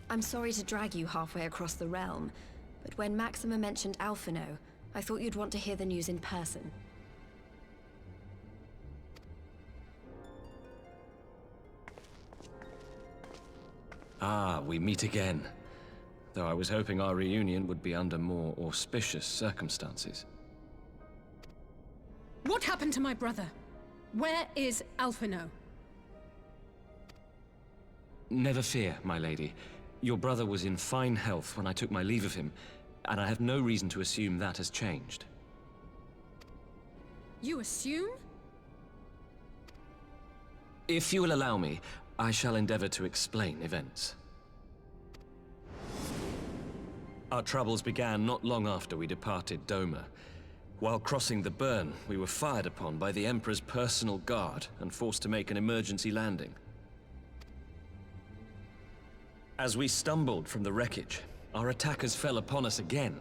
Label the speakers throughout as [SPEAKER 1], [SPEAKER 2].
[SPEAKER 1] I'm sorry to drag you halfway across the realm, but when Maxima mentioned Alphino, I thought you'd want to hear the news in person.
[SPEAKER 2] Ah, we meet again. Though I was hoping our reunion would be under more auspicious circumstances.
[SPEAKER 3] What happened to my brother? Where is Alphino?
[SPEAKER 2] Never fear, my lady. Your brother was in fine health when I took my leave of him, and I have no reason to assume that has changed.
[SPEAKER 3] You assume?
[SPEAKER 2] If you will allow me, I shall endeavor to explain events. Our troubles began not long after we departed Doma. While crossing the burn, we were fired upon by the Emperor's personal guard and forced to make an emergency landing. As we stumbled from the wreckage, our attackers fell upon us again,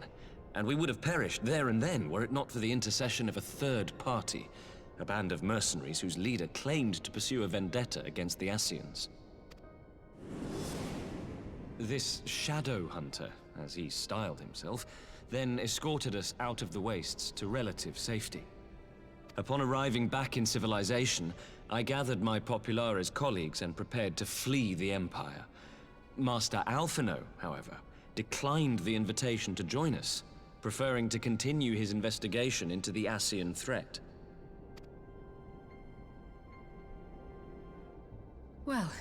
[SPEAKER 2] and we would have perished there and then were it not for the intercession of a third party, a band of mercenaries whose leader claimed to pursue a vendetta against the Asians. This shadow hunter, as he styled himself, then escorted us out of the wastes to relative safety. Upon arriving back in civilization, I gathered my Populares colleagues and prepared to flee the Empire. Master Alphino, however, declined the invitation to join us, preferring to continue his investigation into the Asian threat.
[SPEAKER 3] Well,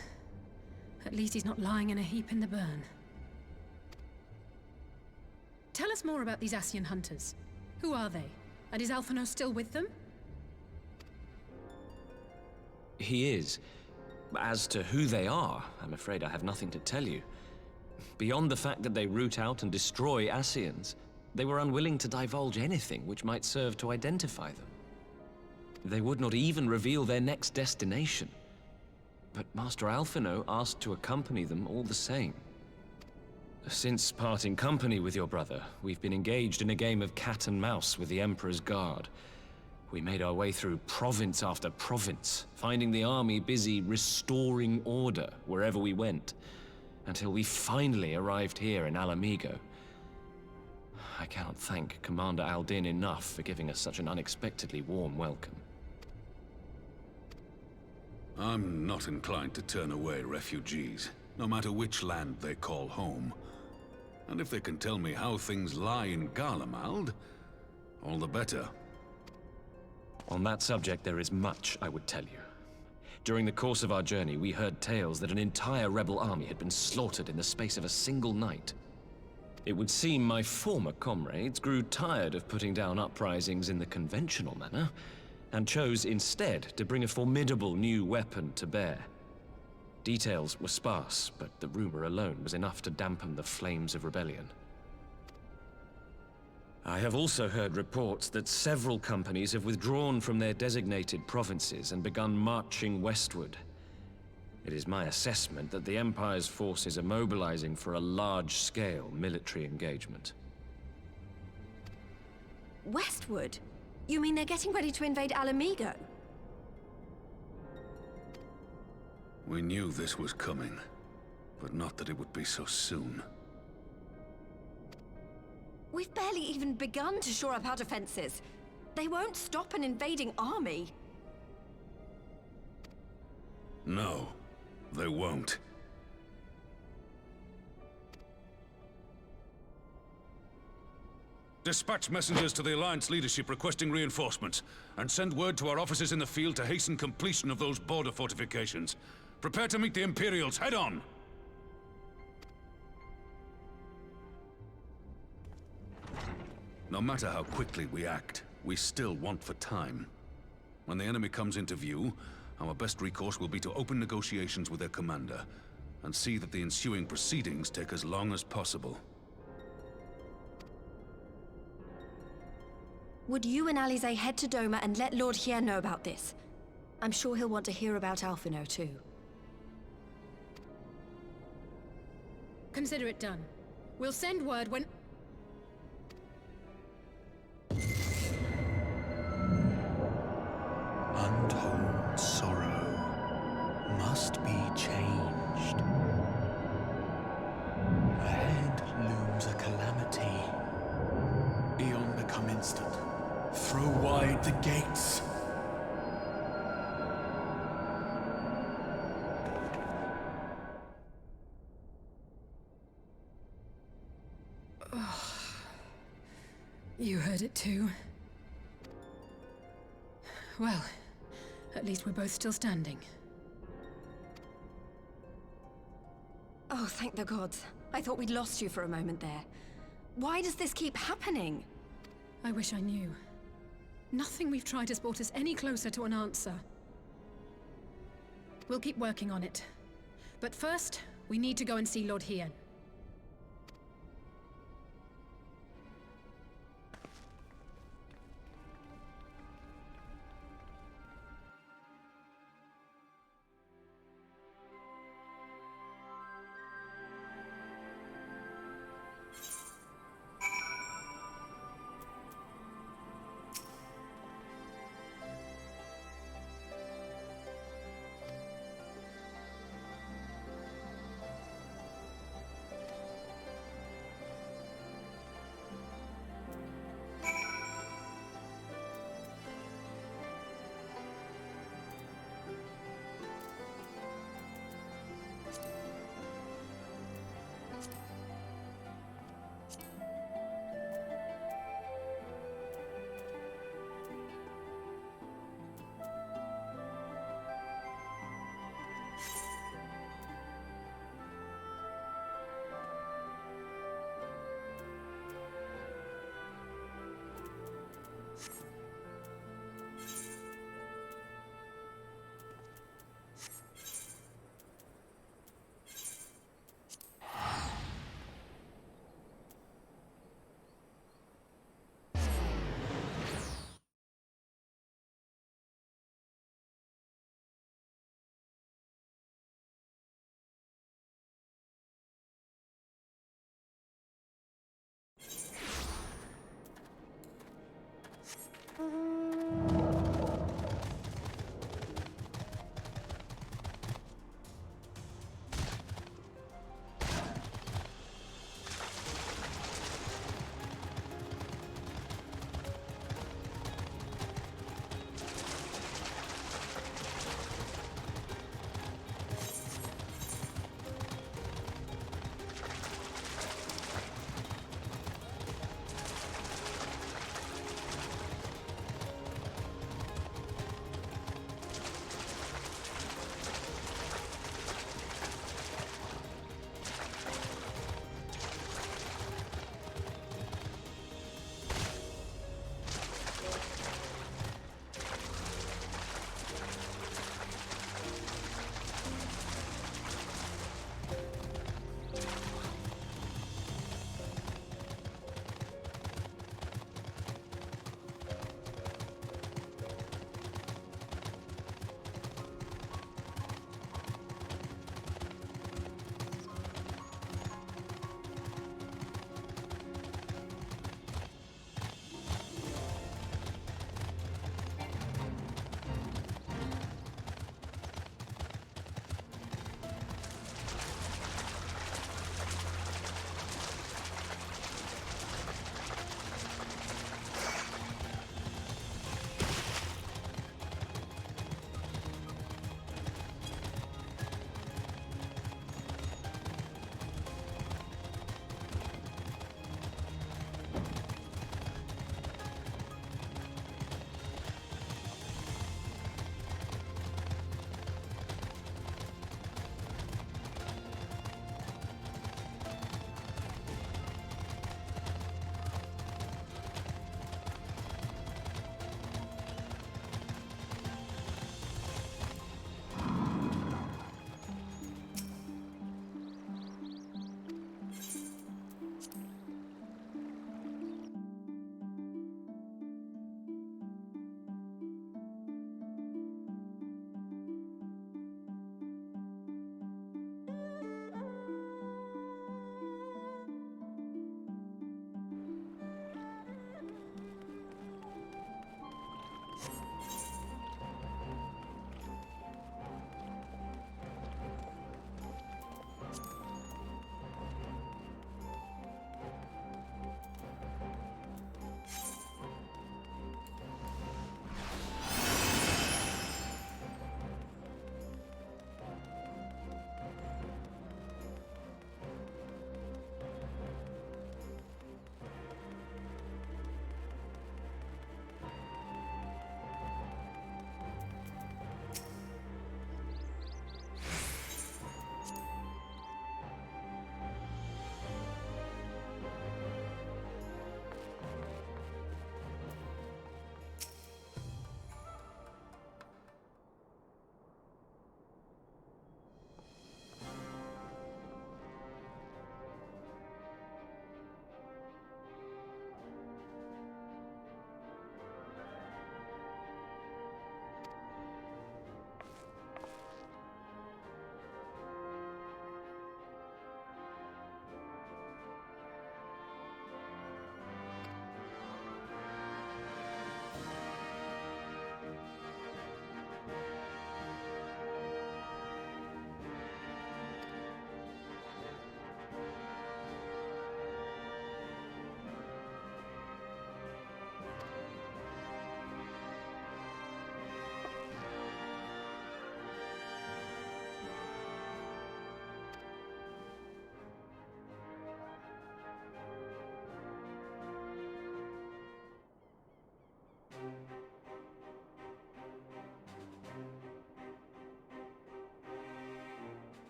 [SPEAKER 3] at least he's not lying in a heap in the burn. Tell us more about these Asian hunters. Who are they? And is Alphino still with them?
[SPEAKER 2] He is. As to who they are, I'm afraid I have nothing to tell you. Beyond the fact that they root out and destroy Asians, they were unwilling to divulge anything which might serve to identify them. They would not even reveal their next destination. But Master Alphino asked to accompany them all the same. Since parting company with your brother, we've been engaged in a game of cat and mouse with the Emperor's guard. We made our way through province after province, finding the army busy restoring order wherever we went, until we finally arrived here in Ala Mhigan. I cannot thank Commander Aldin enough for giving us such an unexpectedly warm welcome.
[SPEAKER 4] I'm not inclined to turn away refugees, no matter which land they call home. And if they can tell me how things lie in Garlemald, all the better.
[SPEAKER 2] On that subject, there is much I would tell you. During the course of our journey, we heard tales that an entire rebel army had been slaughtered in the space of a single night. It would seem my former comrades grew tired of putting down uprisings in the conventional manner, and chose instead to bring a formidable new weapon to bear. Details were sparse, but the rumor alone was enough to dampen the flames of rebellion. I have also heard reports that several companies have withdrawn from their designated provinces and begun marching westward. It is my assessment that the Empire's forces are mobilizing for a large-scale military engagement.
[SPEAKER 1] Westward? You mean they're getting ready to invade Ala Mhigan?
[SPEAKER 4] We knew this was coming, but not that it would be so soon.
[SPEAKER 1] We've barely even begun to shore up our defenses. They won't stop an invading army.
[SPEAKER 4] No, they won't. Dispatch messengers to the Alliance leadership requesting reinforcements, and send word to our officers in the field to hasten completion of those border fortifications. Prepare to meet the Imperials head on! No matter how quickly we act, we still want for time. When the enemy comes into view, our best recourse will be to open negotiations with their commander, and see that the ensuing proceedings take as long as possible.
[SPEAKER 1] Would you and Alisaie head to Doma and let Lord Hien know about this? I'm sure he'll want to hear about Alphino too.
[SPEAKER 3] Consider it done. We'll send word when...
[SPEAKER 5] Untold sorrow must be changed. Throw wide the gates.
[SPEAKER 3] You heard it too. Well, at least we're both still standing.
[SPEAKER 1] Oh, thank the gods. I thought we'd lost you for a moment there. Why does this keep happening?
[SPEAKER 3] I wish I knew. Nothing we've tried has brought us any closer to an answer. We'll keep working on it. But first, we need to go and see Lord Hien.